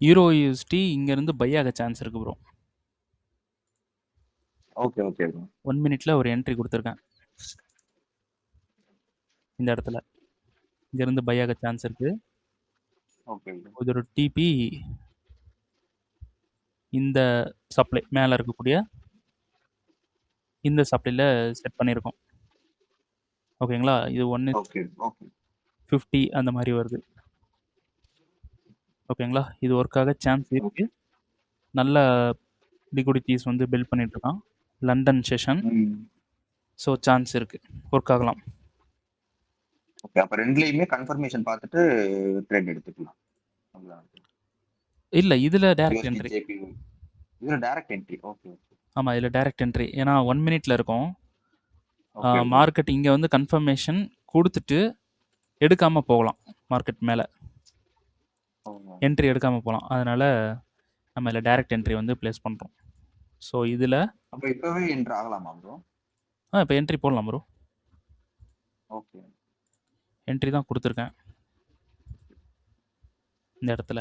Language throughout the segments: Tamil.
EURUSD இங்கேருந்து பை ஆக சான்ஸ் இருக்குது ப்ரோ. Okay okay bro. 1 மினிட்ல ஒரு என்ட்ரி கொடுத்துருக்கேன் இந்த இடத்துல. இங்கேருந்து பை ஆக சான்ஸ் இருக்குது. Okay bro. இது ஒரு டிபி இந்த சப்ளை மேலே இருக்கக்கூடிய இந்த சப்ளையில் செட் பண்ணியிருக்கோம். ஓகேங்களா? இது 1:50 அந்த மாதிரி வருது. ஓகேங்களா? இது ஒர்க் ஆக சான்ஸ் இருக்கு. நல்ல லிக்விடிட்டிஸ் வந்து பில்ட் பண்ணிட்டு இருக்கான். London session. ஸோ சான்ஸ் இருக்கு, ஒர்க் ஆகலாம். ஓகே, அப்ப ரெண்டுலயுமே கன்ஃபர்மேஷன் பார்த்துட்டு ட்ரேட் எடுத்துக்கலாம். இல்ல, இதுல டைரக்ட் என்ட்ரி. இதுல டைரக்ட் என்ட்ரி. Okay okay. ஆமா, இதுல டைரக்ட் என்ட்ரி. ஏன்னா 1 மினிட்ல இருக்கும். மார்க்கெட் இங்க வந்து கன்ஃபர்மேஷன் கொடுத்துட்டு எடுக்காம போகலாம். மார்க்கெட் மேல என்ட்ரி எடுக்காம போகலாம். அதனால நம்ம இதில் டைரக்ட் என்ட்ரி வந்து பிளேஸ் பண்ணுறோம். ஸோ இதில் அப்போ இப்போவே என்ட்ரி ஆகலாமா ப்ரோ? இப்போ என்ட்ரி போடலாம் ப்ரோ. ஓகே, என்ட்ரி தான் கொடுத்துருக்கேன் இந்த இடத்துல.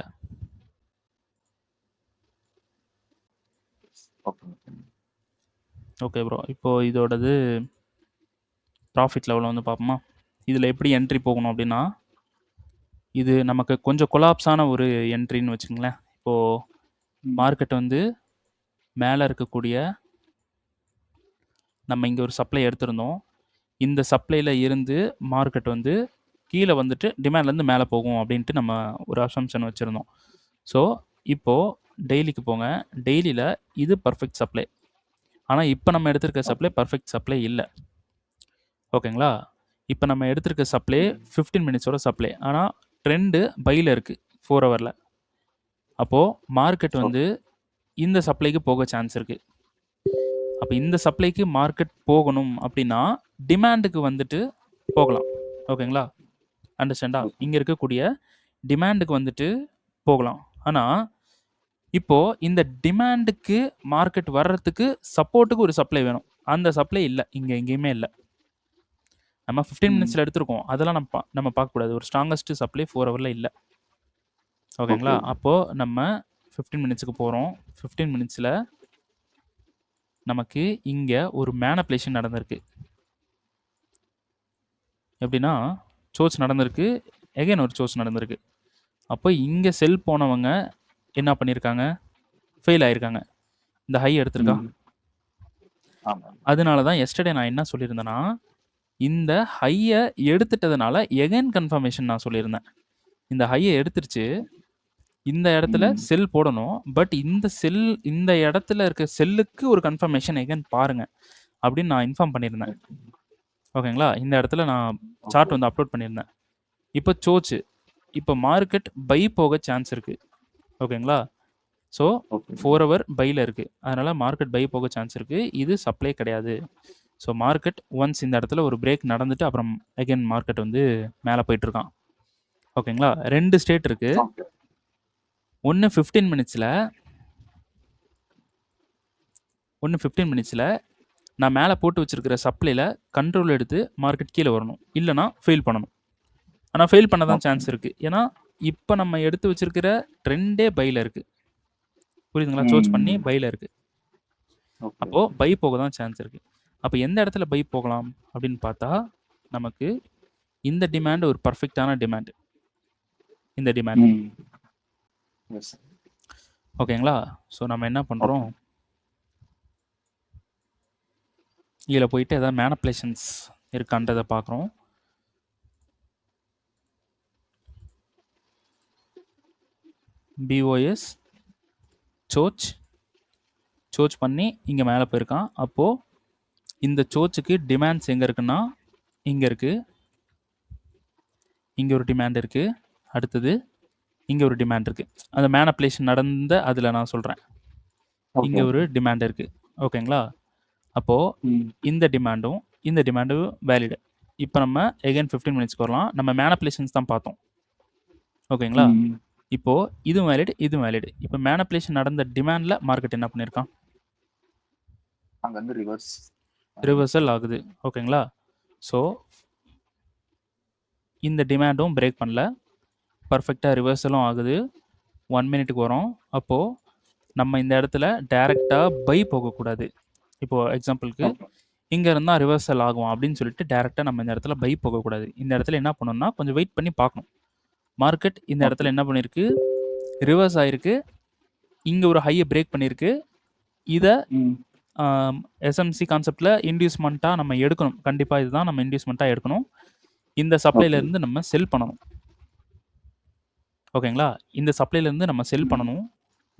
ஓகே ப்ரோ, இப்போது இதோடது ப்ராஃபிட் லெவலில் வந்து பார்ப்போமா? இதில் எப்படி என்ட்ரி போகணும் அப்படின்னா, இது நமக்கு கொஞ்சம் கொலாப்ஸான ஒரு என்ட்ரின்னு வச்சுங்களேன். இப்போது மார்க்கெட் வந்து மேலே இருக்கக்கூடிய நம்ம இங்கே ஒரு சப்ளை எடுத்திருந்தோம். இந்த சப்ளையில் இருந்து மார்க்கெட் வந்து கீழே வந்துட்டு டிமாண்ட்லேருந்து மேலே போகும் அப்படின்ட்டு நம்ம ஒரு அசம்ஷன் வச்சுருந்தோம். ஸோ இப்போது டெய்லிக்கு போங்க. டெய்லியில் இது பர்ஃபெக்ட் சப்ளை. ஆனால் இப்போ நம்ம எடுத்திருக்க சப்ளை பர்ஃபெக்ட் சப்ளை இல்லை. ஓகேங்களா? இப்போ நம்ம எடுத்திருக்க சப்ளை 15 மினிட்ஸோட சப்ளை. ஆனால் ட்ரெண்டு பையில் இருக்குது 4 ஹவரில். அப்போது மார்க்கெட் வந்து இந்த சப்ளைக்கு போக சான்ஸ் இருக்குது. அப்போ இந்த சப்ளைக்கு மார்க்கெட் போகணும் அப்படின்னா டிமாண்டுக்கு வந்துட்டு போகலாம். ஓகேங்களா? அண்டர்ஸ்டாண்டா? இங்கே இருக்கக்கூடிய டிமாண்டுக்கு வந்துட்டு போகலாம். ஆனால் இப்போது இந்த டிமாண்டுக்கு மார்க்கெட் வர்றதுக்கு சப்போர்ட்டுக்கு ஒரு சப்ளை வேணும். அந்த சப்ளை இல்லை, இங்கே எங்கேயுமே இல்லை. நம்ம 15 மினிட்ஸில் எடுத்திருக்கோம். அதெல்லாம் நம்ம பார்க்கக்கூடாது. ஒரு ஸ்ட்ராங்கஸ்ட் சப்ளை 4 ஹவரில் இல்லை. ஓகேங்களா? அப்போது நம்ம 15 மினிட்ஸுக்கு போகிறோம். 15 மினிட்ஸில் நமக்கு இங்கே ஒரு மேனிபுலேஷன் நடந்திருக்கு. எப்படின்னா, சோர்ஸ் நடந்திருக்கு, எகைன் ஒரு சோர்ஸ் நடந்திருக்கு. அப்போ இங்கே செல் போனவங்க என்ன பண்ணியிருக்காங்க? ஃபெயில் ஆயிருக்காங்க. இந்த ஹை எடுத்திருக்கா. அதனால தான் எஸ்டர்டே நான் என்ன சொல்லியிருந்தேன்னா, இந்த ஹையை எடுத்துட்டதுனால எகைன் கன்ஃபர்மேஷன் நான் சொல்லியிருந்தேன். இந்த ஹையை எடுத்துருச்சு, இந்த இடத்துல செல் போடணும். பட் இந்த இடத்துல இருக்க செல்லுக்கு ஒரு கன்ஃபர்மேஷன் எகைன் பாருங்க அப்படின்னு நான் இன்ஃபார்ம் பண்ணியிருந்தேன். ஓகேங்களா? இந்த இடத்துல நான் சார்ட் வந்து அப்லோட் பண்ணியிருந்தேன். இப்போ சோச்சு, இப்போ மார்க்கெட் பை போக சான்ஸ் இருக்குது. ஓகேங்களா? ஸோ 4 ஹவர் பையில் இருக்குது. அதனால் மார்க்கெட் பை போக சான்ஸ் இருக்குது. இது சப்ளை கிடையாது. ஸோ மார்க்கெட் ஒன்ஸ் இந்த இடத்துல ஒரு பிரேக் நடந்துட்டு அப்புறம் அகைன் மார்க்கெட் வந்து மேலே போயிட்டுருக்கான். ஓகேங்களா? 2 ஸ்டேட் இருக்குது. ஒன்று 15 மினிட்ஸில் நான் மேலே போட்டு வச்சுருக்கிற சப்ளையில் கண்ட்ரோல் எடுத்து மார்க்கெட் கீழே வரணும், இல்லைனா ஃபெயில் பண்ணணும். ஆனால் ஃபெயில் பண்ண தான் சான்ஸ் இருக்குது. ஏன்னா இப்போ நம்ம எடுத்து வச்சுருக்கிற ட்ரெண்டே பையில் இருக்குது. புரியுதுங்களா? சோர்ஸ் பண்ணி பையில் இருக்குது. அப்போது பை போக தான் சான்ஸ் இருக்குது. அப்போ எந்த இடத்துல பை போகலாம் அப்படின்னு பார்த்தா, நமக்கு இந்த டிமாண்ட் ஒரு பர்ஃபெக்டான டிமாண்ட். இந்த டிமாண்ட் ஓகேங்களா? ஸோ நம்ம என்ன பண்ணுறோம், இதில் போயிட்டு எதாவது மேனிபுலேஷன்ஸ் இருக்கான்றதை பார்க்குறோம். பிஓஎஸ் சோர்ச் பண்ணி இங்கே மேலே போயிருக்கான். அப்போது இந்த சோர்ச்சுக்கு டிமாண்ட்ஸ் எங்கே இருக்குன்னா, இங்கே இருக்குது, இங்கே ஒரு டிமாண்ட் இருக்குது, அடுத்தது இங்கே ஒரு டிமாண்ட் இருக்குது. அந்த மேனிபுலேஷன் நடந்த அதில் நான் சொல்கிறேன். இங்கே ஒரு டிமாண்ட் இருக்குது. ஓகேங்களா? அப்போது இந்த டிமாண்டும் வேலிடு. இப்போ நம்ம எகைன் 15 மினிட்ஸ்க்கு வரலாம். நம்ம மேனிபுலேஷன்ஸ் தான் பார்த்தோம். ஓகேங்களா? இப்போது இதுவும் வேலிடு, இதுவும் வேலிடு. இப்போ மேனிபுலேஷன் நடந்த டிமாண்டில் மார்க்கெட் என்ன பண்ணியிருக்கான்? அங்கேருந்து ரிவர்சல் ஆகுது. ஓகேங்களா? ஸோ இந்த டிமாண்டும் பிரேக் பண்ணல, பர்ஃபெக்டாக ரிவர்சலும் ஆகுது. 1 மினிட்டுக்கு வரோம். அப்போ நம்ம இந்த இடத்துல டைரக்ட்டா பை போகக்கூடாது. இப்போ எக்ஸாம்பிளுக்கு ஓகே இங்க இருந்தா ரிவர்சல் ஆகும் அப்படின்னு சொல்லிட்டு டைரக்ட்டா நம்ம இந்த இடத்துல பை போகக்கூடாது. இந்த இடத்துல என்ன பண்ணணும்னா கொஞ்சம் வெயிட் பண்ணி பார்க்கணும். மார்க்கெட் இந்த ஓகே இடத்துல என்ன பண்ணிருக்கு? ரிவர்ஸ் ஆயிருக்கு. இங்க ஒரு ஹைய பிரேக் பண்ணிருக்கு. இத எஸ்எம்சி கான்செப்ட்ல இன்டியூஸ்மெண்ட்டா நம்ம எடுக்கணும். கண்டிப்பா இதுதான் நம்ம இன்டியூஸ்மெண்ட்டா எடுக்கணும். இந்த சப்ளைல ஓகே இருந்து நம்ம செல் பண்ணணும். ஓகேங்களா? இந்த சப்ளைல இருந்து நம்ம செல் பண்ணணும்.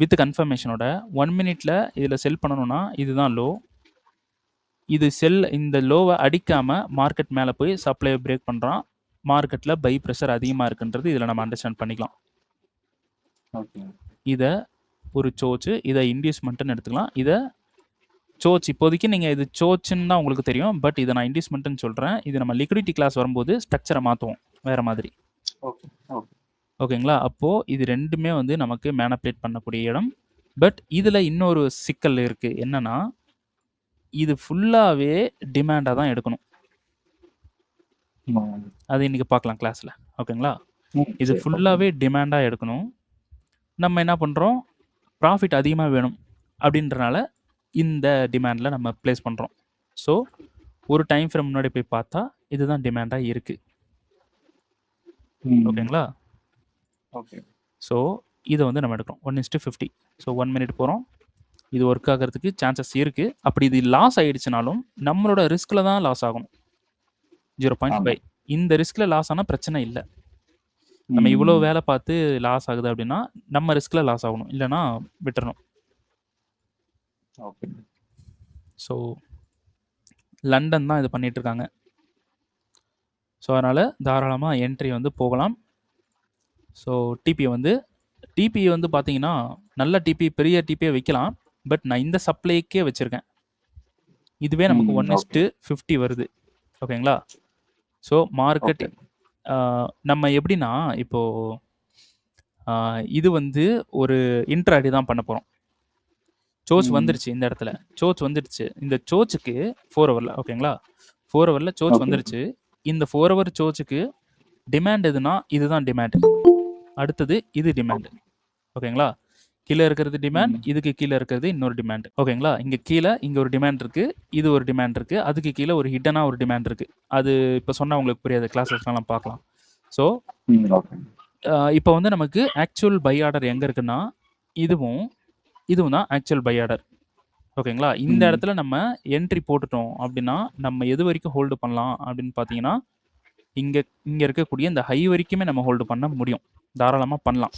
வித் கன்ஃபர்மேஷனோட 1 மினிட்ல இதுல செல் பண்ணணும்னா இதுதான் லோ. இது செல் இந்த லோவ அடிக்காம மார்க்கெட் மேல போய் சப்ளைய பிரேக் பண்றான். மார்க்கெட்ல பை பிரஷர் அதிகமா இருக்குன்றது இதுல நம்ம அண்டர்ஸ்டாண்ட் பண்ணிக்கலாம். ஓகே இத ஒரு சோச்சு, இத இன்டியூஸ்மெண்ட்னு எடுத்துக்கலாம். இத சோச் இப்போதைக்கு நீங்க இது சோச்சுன்னு தான் உங்களுக்கு தெரியும். பட் இத நான் இன்டியூஸ்மெண்ட்னு சொல்றேன். இது நம்ம லிக்விடிட்டி கிளாஸ் வரும்போது ஸ்ட்ரக்சர மாத்துவோம். வேற மாதிரி. ஓகே ஓகே ஓகேங்களா? அப்போ இது 2மே வந்து நமக்கு மேனிபுலேட் பண்ணக்கூடிய இடம். பட் இதுல இன்னொரு சிக்கல் இருக்கு. என்னன்னா, இது ஃபுல்லாவே டிமாண்டா தான் எடுக்கணும். அது இன்னைக்கு பார்க்கலாம் கிளாஸ்ல. ஓகேங்களா? இது சரி ஓகே ஃபுல்லாவே டிமாண்டா எடுக்கணும். நம்ம என்ன பண்றோம்? ப்ராஃபிட் அதிகமா வேணும் அப்படின்றனால இந்த டிமாண்ட்ல நம்ம பிளேஸ் பண்றோம். ஸோ ஒரு டைம் ஃப்ரேம் முன்னாடி போய் பார்த்தா இதுதான் டிமாண்டா இருக்கு. ஓகேங்களா? ஓகே ஸோ இத வந்து நம்ம எடுக்கிறோம். 1:50. ஸோ 1 மினிட் போறோம். இது ஒர்க் ஆகுறதுக்கு சான்சஸ் இருக்கு. அப்படி இது லாஸ் ஆயிடுச்சுனாலும் நம்மளோட ரிஸ்க்ல தான் லாஸ் ஆகணும். 0.5 ஆமா இந்த ரிஸ்க்ல லாஸ் ஆனா பிரச்சனை இல்ல. நம்ம இவ்வளோ வேலை பார்த்து லாஸ் ஆகுது அப்படின்னா நம்ம ரிஸ்க்ல லாஸ் ஆகணும். இல்லைன்னா விட்டுறணும். ஓகே ஸோ லண்டன் தான் இது பண்ணிட்டு இருக்காங்க. ஸோ அதனால தாராளமா என்ட்ரி வந்து போகலாம். ஸோ டிபி வந்து பார்த்தீங்கன்னா நல்ல டிபி பெரிய டிபியை வைக்கலாம். பட் நான் இந்த சப்ளைக்கே வச்சிருக்கேன். இதுவே நமக்கு ஓகே 1:50 வருது. ஓகேங்களா? ஸோ மார்க்கெட் ஓகே நம்ம எப்படின்னா இப்போ இது வந்து ஒரு இன்ட்ராடே தான் பண்ண போறோம். சோச் வந்துருச்சு இந்த இடத்துல. சோச் வந்துடுச்சு. இந்த சோச்சுக்கு 4 ஹவர்ல ஓகேங்களா? 4 ஹவர்ல சோச் ஓகே வந்துருச்சு. இந்த 4 ஹவர் சோச்சுக்கு டிமாண்ட் எதுனா இதுதான் டிமாண்ட். அடுத்தது இது டிமாண்ட். ஓகேங்களா? கீழ இருக்கிறது டிமாண்ட். இதுக்கு கீழ இருக்கிறது இன்னொரு டிமாண்ட். ஓகேங்களா? இங்க கீழ இங்க ஒரு டிமாண்ட் இருக்கு. இது ஒரு டிமாண்ட் இருக்கு. அதுக்கு கீழ ஒரு ஹிட்டனா ஒரு டிமாண்ட் இருக்கு. அது இப்ப சொன்னா உங்களுக்கு புரியாது. கிளாஸஸ்லாம் பார்க்கலாம். ஸோ ஓகே இப்போ வந்து நமக்கு ஆக்சுவல் பை ஆர்டர் எங்க இருக்குன்னா இதுவும் தான் ஆக்சுவல் பை ஆர்டர். ஓகேங்களா? இந்த இடத்துல நம்ம என்ட்ரி போட்டுட்டோம் அப்படின்னா நம்ம எது வரைக்கும் ஹோல்டு பண்ணலாம் அப்படின்னு பார்த்தீங்கன்னா இங்க இங்க இருக்கக்கூடிய இந்த ஹை வரைக்குமே நம்ம ஹோல்டு பண்ண முடியும். தாராளமா பண்ணலாம்.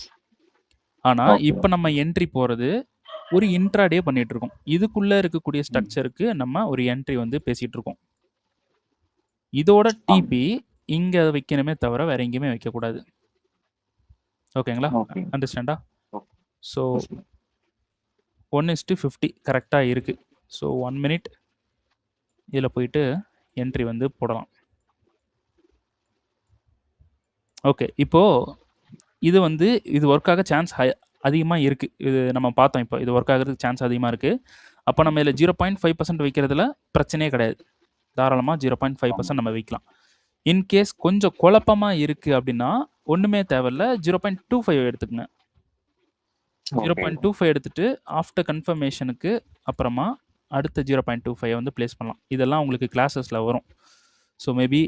ஆனா இப்போ நம்ம என்ட்ரி போறது ஒரு இன்ட்ராடே பண்ணிட்டு இருக்கோம். இதுக்குள்ள இருக்கக்கூடிய ஸ்ட்ரக்சருக்கு நம்ம ஒரு என்ட்ரி வந்து பேசிட்டு இருக்கோம். இதோட டிபி இங்க வைக்கணுமே தவிர வேற எங்கேயுமே வைக்கக்கூடாது. ஓகேங்களா? ஓகே அண்டர்ஸ்டாண்டா? ஓகே ஸோ 1:50 கரெக்டா இருக்கு. ஸோ 1 மினிட் இதில் போயிட்டு என்ட்ரி வந்து போடலாம். ஓகே. இப்போ இது வந்து இது ஒர்க் ஆக சான்ஸ் அதிகமாக இருக்குது. இது நம்ம பார்த்தோம். இப்போ இது ஒர்க் ஆகிறதுக்கு சான்ஸ் அதிகமாக இருக்குது. அப்போ நம்ம இதில் 0.5% வைக்கிறதுல பிரச்சனையே கிடையாது. தாராளமாக 0.5% நம்ம வைக்கலாம். இன்கேஸ் கொஞ்சம் குழப்பமாக இருக்குது அப்படின்னா ஒன்றுமே தேவையில்ல. 0.25 எடுத்துக்கங்க. 0.25 எடுத்துட்டு ஆஃப்டர் கன்ஃபர்மேஷனுக்கு அப்புறமா அடுத்த 0.25 வந்து பிளேஸ் பண்ணலாம். இதெல்லாம் உங்களுக்கு கிளாஸஸில் வரும். ஸோ மேபி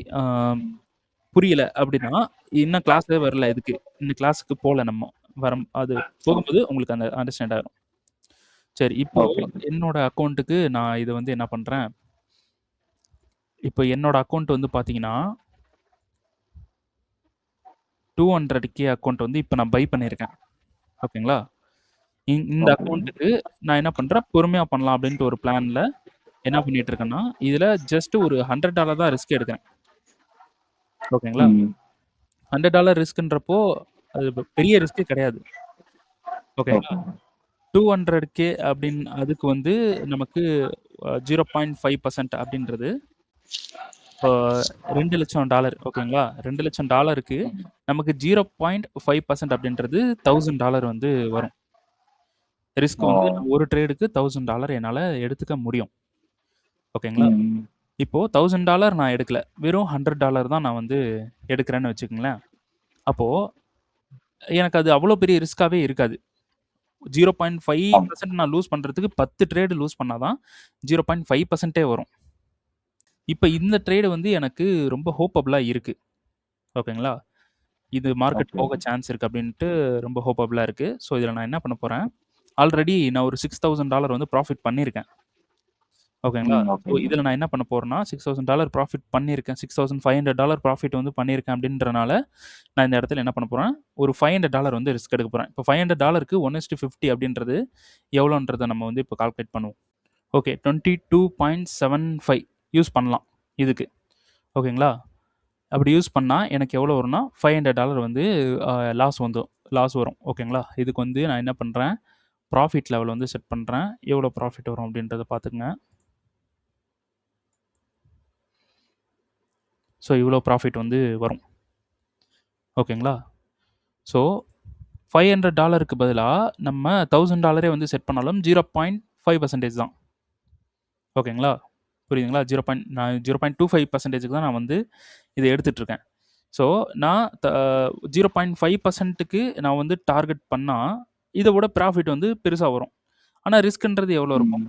புரியல அப்படின்னா இன்னும் கிளாஸே வரல இதுக்கு. இந்த கிளாஸுக்கு போகல நம்ம. அது போகும்போது உங்களுக்கு அந்த அண்டர்ஸ்டாண்ட் ஆகும். சரி இப்போ என்னோட அக்கௌண்ட்டுக்கு நான் இது வந்து என்ன பண்ணுறேன்? இப்போ என்னோட அக்கௌண்ட் வந்து பார்த்தீங்கன்னா 200K அக்கௌண்ட் வந்து இப்போ நான் பை பண்ணியிருக்கேன். ஓகேங்களா? இந்த அக்கௌண்ட்டுக்கு நான் என்ன பண்ணுறேன்? பொறுமையாக பண்ணலாம் அப்படின்ட்டு ஒரு பிளானில் என்ன பண்ணிட்டு இருக்கேன்னா இதில் ஜஸ்ட் ஒரு $100 தான் ரிஸ்க் எடுக்கிறேன். ஓகேங்களா? $100 ரிஸ்க்ன்றப்போ அது பெரிய ரிஸ்க்கே கிடையாது. ஓகேங்களா? 200K அப்படின்னு அதுக்கு வந்து நமக்கு 0.5% அப்படின்றது இப்போ $2,00,000 ஓகேங்களா? $2,00,000க்கு நமக்கு 0.5% அப்படின்றது $1,000 வந்து வரும். ரிஸ்க் வந்து ஒரு ட்ரேடுக்கு $1,000 என்னால எடுத்துக்க முடியும். ஓகேங்களா? இப்போ $1,000 நான் எடுக்கல. வெறும் $100 தான் நான் வந்து எடுக்கிறேன்னு வச்சுக்கங்களேன். அப்போ எனக்கு அது அவ்வளோ பெரிய ரிஸ்க்காவே இருக்காது. 0.5% நான் லூஸ் பண்றதுக்கு 10 ட்ரேட் லூஸ் பண்ணா தான் 0.5%ஏ வரும். இப்ப இந்த ட்ரேட் வந்து எனக்கு ரொம்ப ஹோப்பபிளா இருக்கு. ஓகேங்களா? இது மார்க்கெட் போக சான்ஸ் இருக்கு அப்படின்ட்டு ரொம்ப ஹோப்பபிளா இருக்கு. ஸோ இதில நான் என்ன பண்ண போறேன், ஆல்ரெடி நான் ஒரு $6,000 வந்து ப்ராஃபிட் பண்ணியிருக்கேன். ஓகேங்களா? ஸோ இதில நான் என்ன பண்ண போறேன்னா, $6,000 ப்ராஃபிட் பண்ணியிருக்கேன். $6,500 ப்ராஃபிட் வந்து பண்ணியிருக்கேன் அப்படின்றனால, நான் இந்த இடத்துல என்ன பண்ண போறேன், ஒரு $500 வந்து ரிஸ்க் எடுக்க போறேன். இப்போ $500க்கு 1:50 அப்படின்றது எவ்வளோன்றத நம்ம வந்து இப்போ கால்குலேட் பண்ணுவோம். ஓகே 22.75 யூஸ் பண்ணலாம் இதுக்கு. ஓகேங்களா? அப்படி யூஸ் பண்ணா எனக்கு எவ்வளோ வரும்னா, $500 வந்து லாஸ் வரும். ஓகேங்களா? இதுக்கு வந்து நான் என்ன பண்றேன், ப்ராஃபிட் லெவல் வந்து செட் பண்றேன். எவ்வளோ ப்ராஃபிட் வரும் அப்படின்றத பார்த்துக்கங்க. ஸோ இவ்வளோ ப்ராஃபிட் வந்து வரும். ஓகேங்களா? ஸோ $500க்கு பதிலா நம்ம $1,000 வந்து செட் பண்ணாலும் 0.5% தான். ஓகேங்களா? புரியுதுங்களா? நான் 0.25%க்கு தான் நான் வந்து இத எடுத்துட்டு இருக்கேன். ஸோ நான் 0.5%க்கு நான் வந்து டார்கெட் பண்ணா, இத விட ப்ராஃபிட் வந்து பெருசா வரும். ஆனா ரிஸ்க்ன்றது எவ்வளோ இருக்கும்?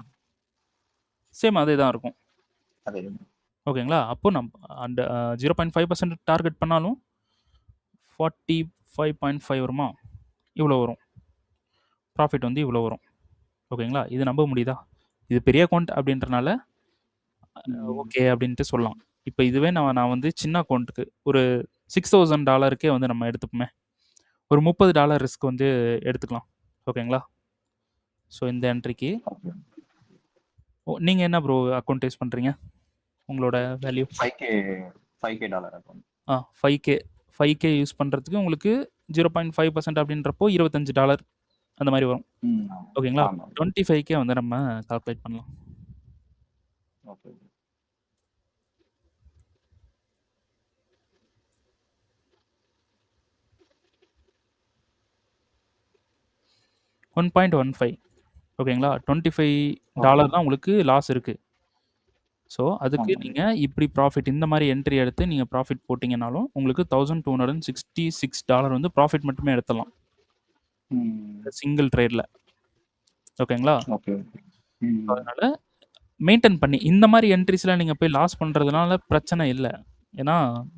சேம் அதே தான் இருக்கும். ஓகேங்களா? அப்போ அந்த 0.5% டார்கெட் பண்ணாலும் 45.5 வருமா? இவ்வளோ வரும். ப்ராஃபிட் வந்து இவ்வளோ வரும். ஓகேங்களா? இது நம்ப முடியுதா? இது பெரிய அக்கவுண்ட் அப்படின்றனால ஓகே அப்படின்ட்டு சொல்லலாம். இப்போ இதுவே நான் வந்து சின்ன அக்கவுண்ட்டுக்கு ஒரு $6,000க்கே வந்து நம்ம எடுத்துப்போமே. ஒரு $30 ரிஸ்க் வந்து எடுத்துக்கலாம். ஓகேங்களா? ஸோ இந்த என்ட்ரிக்கு நீங்க என்ன ப்ரோ அக்கவுண்ட் யூஸ் பண்றீங்க? உங்களோட value? 5K dollar account. 5K use பண்றதுக்கு உங்களுக்கு 0.5% அப்படின்றப்போ $25 அந்த மாதிரி வரும். ஓகேங்களா? 25K வந்து நம்ம கால்குலேட் பண்ணலாம். ஓகே. $1.15 ஓகேங்களா? $25 தான் உங்களுக்கு லாஸ் இருக்கு. ஸோ அதுக்கு நீங்க இப்படி ப்ராஃபிட் இந்த மாதிரி என்ட்ரி எடுத்து நீங்க ப்ராஃபிட் போட்டீங்கனாலும் உங்களுக்கு $1,266 வந்து ப்ராஃபிட் மட்டுமே எடுத்துடலாம். சிங்கிள் ட்ரேட்ல. ஓகேங்களா? அதனால மெயின்டைன் பண்ணி இந்த மாதிரி என்ட்ரிஸ்லாம் நீங்க போய் லாஸ் பண்றதுனால பிரச்சனை இல்ல. ஏன்னா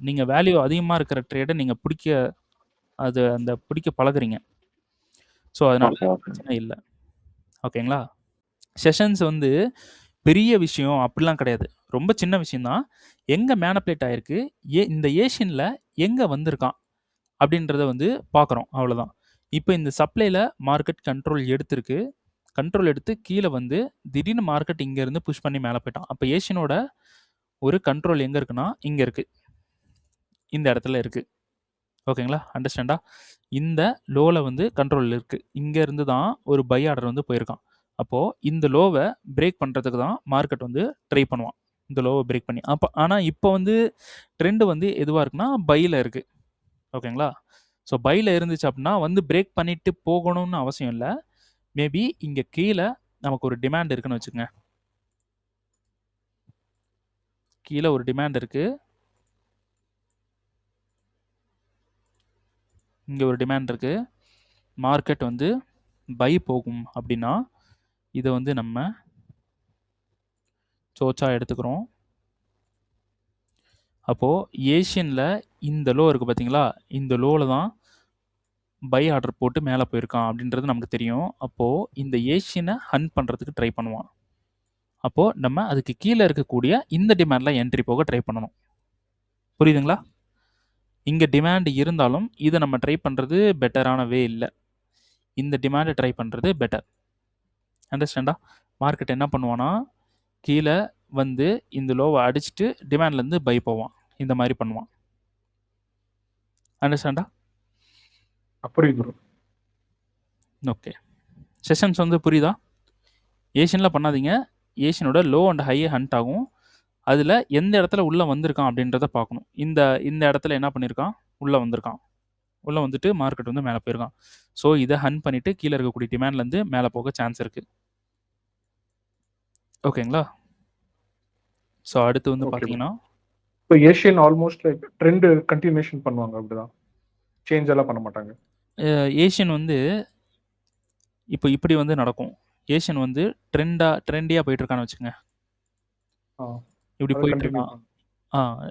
நீங்க வேல்யூ அதிகமா இருக்கிற ட்ரேட நீங்க பிடிக்க பழகுறீங்க. ஸோ அதனால பிரச்சனை இல்ல. ஓகேங்களா? செஷன்ஸ் வந்து பெரிய விஷயம் அப்படிலாம் கிடையாது. ரொம்ப சின்ன விஷயம் தான். எங்க மேனிபுலேட் ஆயிருக்கு, இந்த ஏஷியன்ல எங்க வந்திருக்கான் அப்படின்றத வந்து பார்க்குறோம். அவ்வளோதான். இப்போ இந்த சப்ளைல மார்க்கெட் கண்ட்ரோல் எடுத்திருக்கு. கண்ட்ரோல் எடுத்து கீழ வந்து திடீர்னு மார்க்கெட் இங்க இருந்து புஷ் பண்ணி மேல போய்ட்டான். அப்ப ஏஷியனோட ஒரு கண்ட்ரோல் எங்க இருக்குன்னா, இங்க இருக்கு. இந்த இடத்துல இருக்கு. ஓகேங்களா? அண்டர்ஸ்டாண்டா? இந்த லோல வந்து கண்ட்ரோல் இருக்கு. இங்க இருந்து தான் ஒரு பை ஆர்டர் வந்து போயிருக்கான். அப்போ இந்த லோவ பிரேக் பண்றதுக்கு தான் மார்க்கெட் வந்து ட்ரை பண்ணுவான். இந்த லோவ பிரேக் பண்ணி. ஆனா இப்போ வந்து ட்ரெண்ட் வந்து எதுவா இருக்குன்னா, பைல இருக்கு. ஓகேங்களா? ஸோ பைல இருந்துச்சு அப்படின்னா வந்து பிரேக் பண்ணிட்டு போகணும்னு அவசியம் இல்ல. மேபி இங்க கீழ நமக்கு ஒரு டிமாண்ட் இருக்குன்னு வச்சுக்கங்க. கீழ ஒரு டிமாண்ட் இருக்கு. இங்க ஒரு டிமாண்ட் இருக்கு. மார்க்கெட் வந்து பை போகும் அப்படின்னா, இத வந்து நம்ம சோர்ஸா எடுத்துக்கிறோம். அப்போ ஏஷியன்ல இந்த லோ இருக்கு பார்த்தீங்களா? இந்த லோல தான் பை ஆர்டர் போட்டு மேல போயிருக்கான் அப்படின்றது நமக்கு தெரியும். அப்போ இந்த ஏஷியன ஹண்ட் பண்றதுக்கு ட்ரை பண்ணுவான். அப்போ நம்ம அதுக்கு கீழ இருக்கக்கூடிய இந்த டிமாண்ட்ல என்ட்ரி போக ட்ரை பண்ணணும். புரியுதுங்களா? இங்க டிமாண்ட் இருந்தாலும் இத நம்ம ட்ரை பண்றது பெட்டரான வே இல்ல. இந்த டிமாண்ட ட்ரை பண்றது பெட்டர். அண்டர்ஸ்டாண்டா? மார்க்கெட் என்ன பண்ணுவான்னா, கீழ வந்து இந்த லோவ அடிச்சுட்டு டிமாண்ட்ல இருந்து பை போவான். இந்த மாதிரி பண்ணுவான். அண்டர்ஸ்டாண்டா? புரியுது ப்ரோ. ஓகே. செஷன்ஸ் வந்து புரியுதா? ஏஷியன்ல பண்ணாதீங்க. ஏஷியனோட லோ அண்ட் ஹைய ஹண்ட் ஆகும். அதுல எந்த இடத்துல உள்ள வந்திருக்கான் அப்படின்றத பார்க்கணும். இந்த இடத்துல என்ன பண்ணியிருக்கான்? உள்ள வந்திருக்கான். உள்ள வந்துட்டு மார்க்கெட் வந்து மேல போயிருக்கான். ஸோ இத ஹண்ட் பண்ணிட்டு கீழ இருக்கக்கூடிய டிமாண்ட்ல இருந்து மேல போக சான்ஸ் இருக்கு. ஓகேங்களா? ஸோ அடுத்து வந்து பார்த்தீங்கன்னா, இப்போ Asian almost like trend continuation பண்ணுவாங்க அப்படிதான். சேஞ்ச் எல்லாம் பண்ண மாட்டாங்க. ஏஷியன் வந்து இப்போ இப்படி வந்து நடக்கும். ஏஷியன் வந்து ட்ரெண்டியா போயிட்டு இருக்கான்னு வச்சுக்கங்க. ஆ இப்படி அதை போயிட்டு கண்டினியூ இருக்கான்.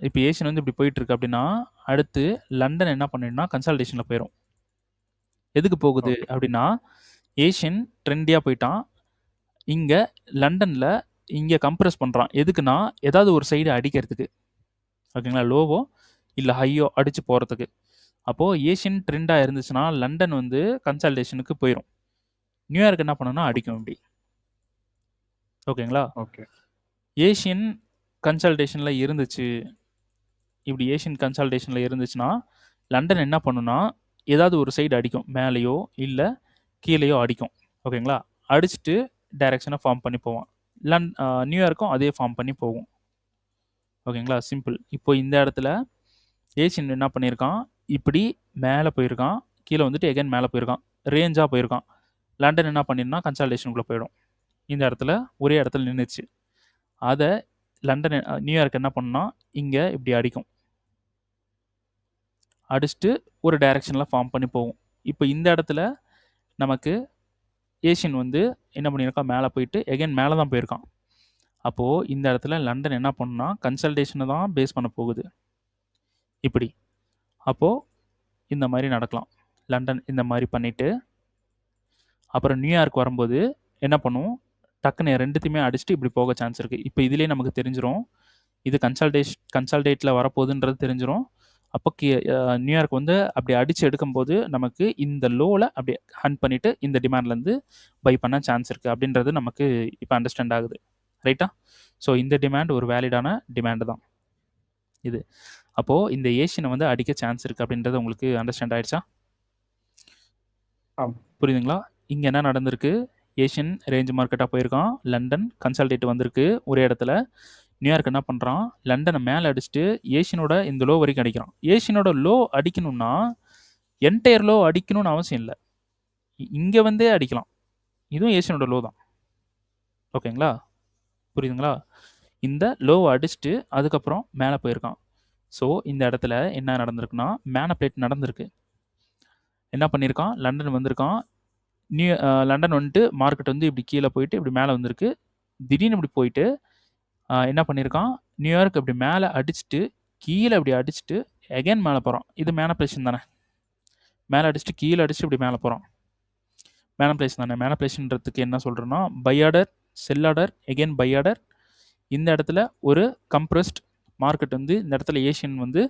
இப்போ ஏஷியன் வந்து இப்படி போயிட்டு இருக்கு அப்படின்னா, அடுத்து லண்டன் என்ன பண்ணிடும்னா கன்சால்டேஷன்ல போயிரும். எதுக்கு போகுது ஓகே அப்படின்னா, ஏஷியன் ட்ரெண்டியா போயிட்டான். இங்க லண்டன்ல இங்க கம்ப்ரஸ் பண்றான். எதுக்குன்னா, ஏதாவது ஒரு சைடு அடிக்கிறதுக்கு. ஓகேங்களா? லோவோ இல்ல ஹையோ அடிச்சு போறதுக்கு. அப்போ ஏஷியன் ட்ரெண்டா இருந்துச்சுன்னா, லண்டன் வந்து கன்சால்டேஷனுக்கு போயிரும். நியூயார்க் என்ன பண்ணும்னா அடிக்கும் இப்படி. ஓகேங்களா? ஓகே ஏஷியன் கன்சல்டேஷன்ல இருந்துச்சு. இப்படி ஏஷியன் கன்சல்டேஷன்ல இருந்துச்சுன்னா, லண்டன் என்ன பண்ணும்னா, ஏதாவது ஒரு சைடு அடிக்கும். மேலேயோ இல்ல கீழேயோ அடிக்கும். ஓகேங்களா? அடிச்சுட்டு டைரக்ஷனை ஃபார்ம் பண்ணி போவான். நியூயார்க்கும் அதே ஃபார்ம் பண்ணி போகும். ஓகேங்களா? சிம்பிள். இப்போ இந்த இடத்துல ஏஷியன் என்ன பண்ணியிருக்கான், இப்படி மேலே போயிருக்கான். கீழே வந்துட்டு எகைன் மேலே போயிருக்கான். ரேஞ்சாக போயிருக்கான். லண்டன் என்ன பண்ணிருந்தா கன்சல்டேஷனுக்குள்ளே போயிடும். இந்த இடத்துல ஒரே இடத்துல நின்றுச்சு. அதை லண்டன் நியூயார்க் என்ன பண்ணா, இங்கே இப்படி அடிக்கும். அடிச்சுட்டு ஒரு டைரக்ஷனில் ஃபார்ம் பண்ணி போகும். இப்போ இந்த இடத்துல நமக்கு ஏஷியன் வந்து என்ன பண்ணியிருக்கான், மேலே போயிட்டு எகைன் மேலே தான் போயிருக்கான். அப்போது இந்த இடத்துல லண்டன் என்ன பண்ணுன்னா கன்சல்டேஷனை தான் பேஸ் பண்ண போகுது. இப்படி. அப்போது இந்த மாதிரி நடக்கலாம். லண்டன் இந்த மாதிரி பண்ணிவிட்டு அப்புறம் நியூயார்க் வரும்போது என்ன பண்ணும், டக்குன்னு ரெண்டுத்தையுமே அடிச்சுட்டு இப்படி போக சான்ஸ் இருக்குது. இப்போ இதுலேயே நமக்கு தெரிஞ்சிடும் இது கன்சல்டேட்டில் வரப்போகுதுன்றது தெரிஞ்சிடும். அப்போ நியூயார்க் வந்து அப்படி அடித்து எடுக்கும்போது நமக்கு இந்த லோவில் அப்படி ஹண்ட் பண்ணிவிட்டு இந்த டிமாண்ட்லேருந்து பை பண்ண சான்ஸ் இருக்குது அப்படின்றது நமக்கு இப்போ அண்டர்ஸ்டாண்ட் ஆகுது. ரைட்டா? ஸோ இந்த டிமாண்ட் ஒரு வேலிடான டிமாண்டு தான் இது. அப்போது இந்த ஏஷியனை வந்து அடிக்க சான்ஸ் இருக்குது அப்படின்றது உங்களுக்கு அண்டர்ஸ்டாண்ட் ஆயிடுச்சா? புரியுதுங்களா? இங்கே என்ன நடந்திருக்கு, ஏஷியன் ரேஞ்ச் மார்க்கெட்டாக போயிருக்கான். லண்டன் கன்சல்டேட் வந்திருக்கு ஒரே இடத்துல. நியூயார்க் என்ன பண்ணுறான், லண்டனை மேலே அடிச்சுட்டு ஏஷியனோட இந்த லோ வரைக்கும் அடிக்கிறான். ஏஷியனோட லோ அடிக்கணும்னா என்டையர் லோ அடிக்கணும்னு அவசியம் இல்லை. இங்கே வந்தே அடிக்கலாம். இதுவும் ஏஷியனோட லோ தான். ஓகேங்களா? புரியுதுங்களா? இந்த லோவை அடிச்சுட்டு அதுக்கப்புறம் மேலே போயிருக்கான். ஸோ இந்த இடத்துல என்ன நடந்திருக்குன்னா, மேனிபுலேட் நடந்திருக்கு. என்ன பண்ணியிருக்கான், லண்டன் வந்திருக்கான். லண்டன் வந்துட்டு மார்க்கெட் வந்து இப்படி கீழே போயிட்டு இப்படி மேலே வந்திருக்கு. திடீர்னு இப்படி போயிட்டு என்ன பண்ணியிருக்கான், நியூயார்க் இப்படி மேலே அடிச்சுட்டு கீழே இப்படி அடிச்சுட்டு எகைன் மேலே போகிறான். இது மேனிபுலேஷன் தானே. மேலே அடிச்சுட்டு கீழே அடிச்சுட்டு இப்படி மேலே போகிறான். மேனிபுலேஷன் தானே. மேனிபுலேஷன்றதுக்கு என்ன சொல்கிறோன்னா, buy order, sell order, again buy order. இந்த இடத்துல ஒரு கம்ப்ரஸ்ட் மார்க்கெட் வந்து இந்த இடத்துல ஏஷியன் வந்து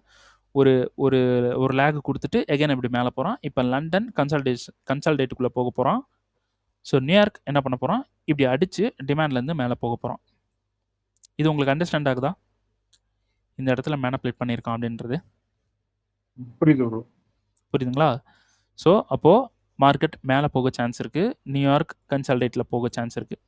ஒரு ஒரு ஒரு லேக் கொடுத்துட்டு எகைன் இப்படி மேலே போகிறான். இப்போ லண்டன் கன்சல்டேட்டுக்குள்ளே போக போகிறான். ஸோ நியூயார்க் என்ன பண்ண போகிறான், இப்படி அடித்து டிமாண்ட்லேருந்து மேலே போக போகிறான். இது உங்களுக்கு அண்டர்ஸ்டாண்ட் ஆகுதா, இந்த இடத்துல மேனிபுலேட் பண்ணியிருக்கான் அப்படின்றது? புரியுதுங்களா? ஸோ அப்போது மார்க்கெட் மேலே போக சான்ஸ் இருக்குது, நியூயார்க் கன்சல்டேட்டில் போக சான்ஸ் இருக்குது.